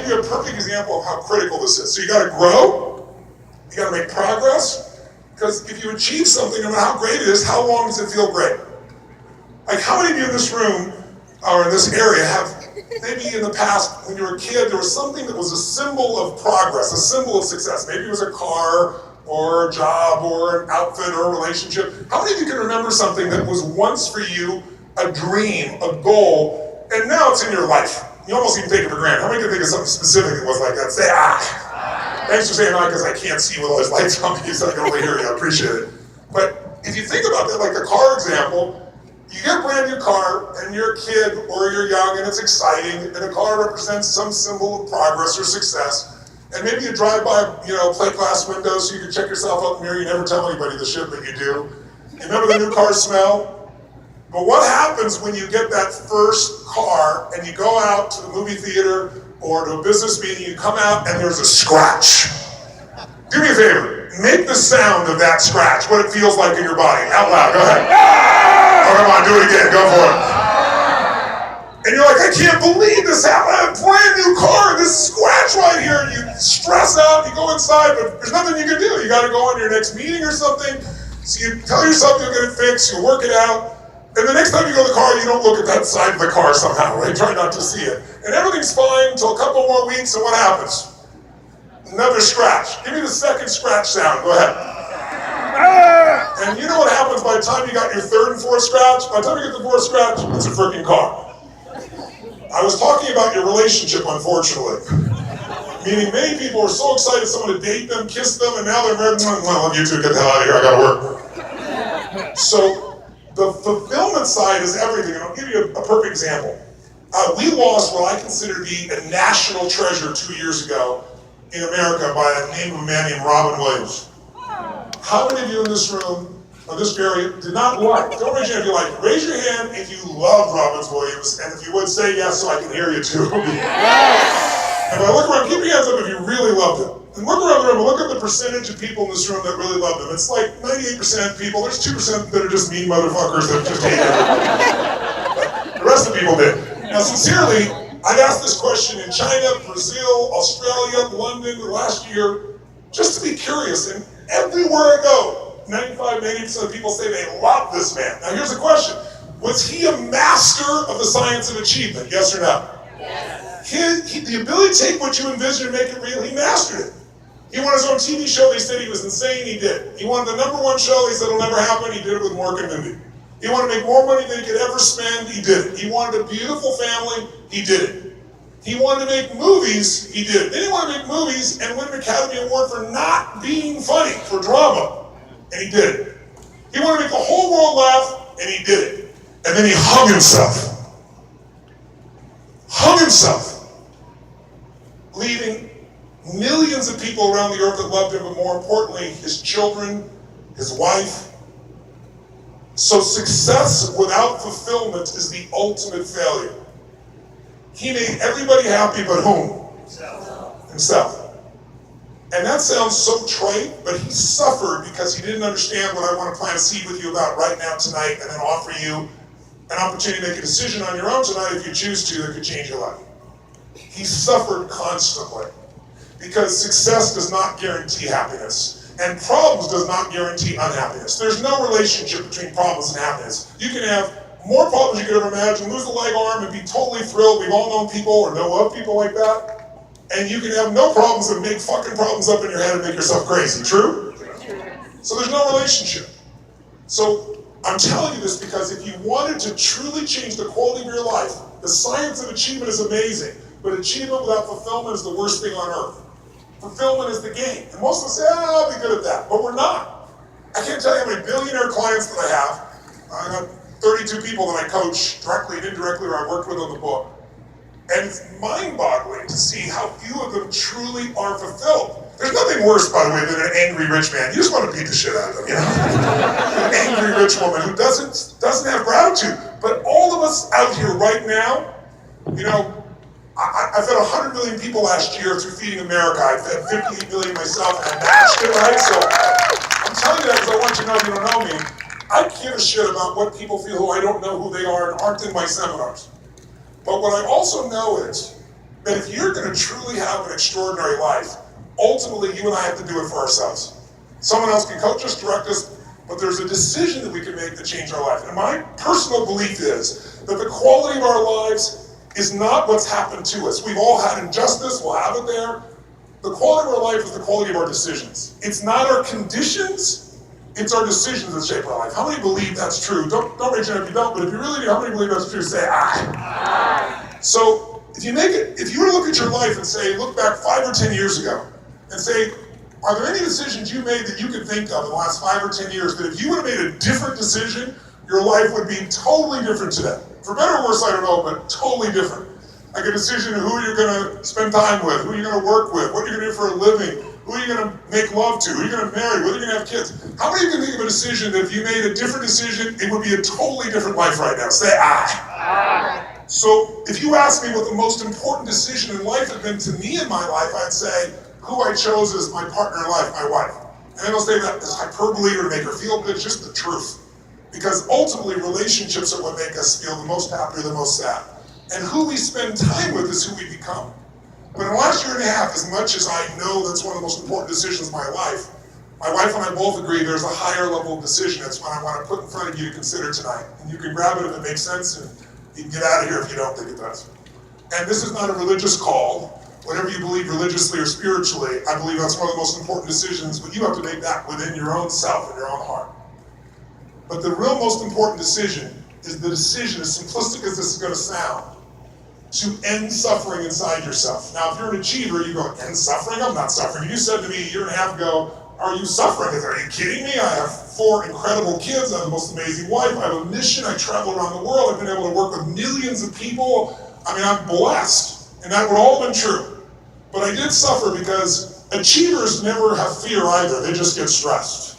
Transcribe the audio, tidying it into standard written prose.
give you a perfect example of how critical this is. So you gotta grow, you gotta make progress, because if you achieve something, no matter how great it is, how long does it feel great? Like, how many of you in this room or in this area have, maybe in the past, when you were a kid, there was something that was a symbol of progress, a symbol of success. Maybe it was a car, or a job, or an outfit, or a relationship. How many of you can remember something that was once for you a dream, a goal, and now it's in your life? You almost even take it for granted. How many can think of something specific that was like that? Say, thanks for saying that, because I can't see with all these lights on me, so I can only hear you. I appreciate it. But if you think about that, like the car example, you get a brand new car, and you're a kid, or you're young, and it's exciting, and a car represents some symbol of progress or success. And maybe you drive by, plate glass windows so you can check yourself out in the mirror. You never tell anybody the shit that you do. You remember the new car smell? But what happens when you get that first car and you go out to the movie theater or to a business meeting, you come out and there's a scratch? Do me a favor, make the sound of that scratch, what it feels like in your body, out loud, go ahead. Oh, come on, do it again, go for it. And you're like, I can't believe this happened. I have a brand new car, this scratch right here. And you stress out, you go inside, but there's nothing you can do. You gotta go on your next meeting or something. So you tell yourself you'll get it fixed, you'll work it out. And the next time you go to the car, you don't look at that side of the car somehow, right? Try not to see it. And everything's fine until a couple more weeks, and what happens? Another scratch. Give me the second scratch sound, go ahead. And you know what happens by the time you got your third and fourth scratch? By the time you get the fourth scratch, it's a freaking car. I was talking about your relationship, unfortunately. Meaning many people are so excited someone to date them, kiss them, and now they're married. Well, I love you two, get the hell out of here, I gotta work. So the fulfillment side is everything, and I'll give you a perfect example. We lost what I consider to be a national treasure 2 years ago in America by the name of a man named Robbins. How many of you in this room, or this area, did not like? Don't raise your hand if you like it. Raise your hand if you love Robbins, and if you would say yes so I can hear you too. Yes. And when I look around, keep your hands up if you really loved it. And look around the room and look at the percentage of people in this room that really love them. It's like 98% people, there's 2% that are just mean motherfuckers that just hate everybody. The rest of the people did. Now sincerely, I've asked this question in China, Brazil, Australia, London last year, just to be curious, and everywhere I go, 95-80% of people say they love this man. Now here's the question. Was he a master of the science of achievement, yes or no? Yes. The ability to take what you envision and make it real, he mastered it. He wanted his own TV show, they said he was insane, he did. He wanted the #1 show, they said it'll never happen, he did it with Mork and Mindy. He wanted to make more money than he could ever spend, he did it. He wanted a beautiful family, he did it. He wanted to make movies, he did it. Then he wanted to make movies and win an Academy Award for not being funny, for drama. And he did it. He wanted to make the whole world laugh, and he did it. And then he hung himself. Hung himself. Leaving millions of people around the earth that loved him, but more importantly, his children, his wife. So success without fulfillment is the ultimate failure. He made everybody happy, but whom? Himself. And that sounds so trite, but he suffered because he didn't understand what I want to plant a seed with you about right now tonight, and then offer you an opportunity to make a decision on your own tonight if you choose to that could change your life. He suffered constantly because success does not guarantee happiness, and problems does not guarantee unhappiness. There's no relationship between problems and happiness. You can have more problems you could ever imagine, lose a leg arm and be totally thrilled. We've all known people or know of people like that. And you can have no problems and make fucking problems up in your head and make yourself crazy, true? So there's no relationship. So I'm telling you this because if you wanted to truly change the quality of your life, the science of achievement is amazing, but achievement without fulfillment is the worst thing on earth. Fulfillment is the game. And most of us say, I'll be good at that, but we're not. I can't tell you how many billionaire clients that I have. I got 32 people that I coach directly and indirectly, or I worked with on the book. And it's mind-boggling to see how few of them truly are fulfilled. There's nothing worse, by the way, than an angry rich man. You just want to beat the shit out of them, you know? An angry rich woman who doesn't have gratitude. But all of us out here right now, you know, I fed 100 million people last year through Feeding America. I fed 58 million myself, and I matched it, right? So I'm telling you that because I want you to know if you don't know me. I give a shit about what people feel who I don't know who they are and aren't in my seminars. But what I also know is, that if you're going to truly have an extraordinary life, ultimately you and I have to do it for ourselves. Someone else can coach us, direct us, but there's a decision that we can make to change our life. And my personal belief is that the quality of our lives is not what's happened to us. We've all had injustice, we'll have it there. The quality of our life is the quality of our decisions. It's not our conditions, it's our decisions that shape our life. How many believe that's true? Don't raise your hand if you don't, but if you really do, how many believe that's true? Say aye. So if you were to look at your life and say, look back 5 or 10 years ago and say, are there any decisions you made that you could think of in the last 5 or 10 years that if you would have made a different decision, your life would be totally different today? For better or worse, I don't know, but totally different. Like a decision of who you're gonna spend time with, who you're gonna work with, what you're gonna do for a living, who you're gonna make love to, who you're gonna marry, whether you're gonna have kids. How many of you can think of a decision that if you made a different decision, it would be a totally different life right now? Say aye. So if you ask me what the most important decision in life had been to me in my life, I'd say who I chose as my partner in life, my wife. And I don't say that as hyperbole or to make her feel good, it's just the truth. Because ultimately relationships are what make us feel the most happy or the most sad. And who we spend time with is who we become. But in the last year and a half, as much as I know that's one of the most important decisions of my life, my wife and I both agree there's a higher level of decision. That's what I want to put in front of you to consider tonight. And you can grab it if it makes sense, and you can get out of here if you don't think it does. And this is not a religious call. Whatever you believe religiously or spiritually, I believe that's one of the most important decisions, but you have to make that within your own self and your own heart. But the real most important decision is the decision, as simplistic as this is going to sound, to end suffering inside yourself. Now, if you're an achiever, you go, end suffering? I'm not suffering. If you said to me a year and a half ago, are you suffering? I said, are you kidding me? I have 4 incredible kids. I have the most amazing wife. I have a mission. I travel around the world. I've been able to work with millions of people. I mean, I'm blessed. And that would all have been true. But I did suffer because achievers never have fear either. They just get stressed.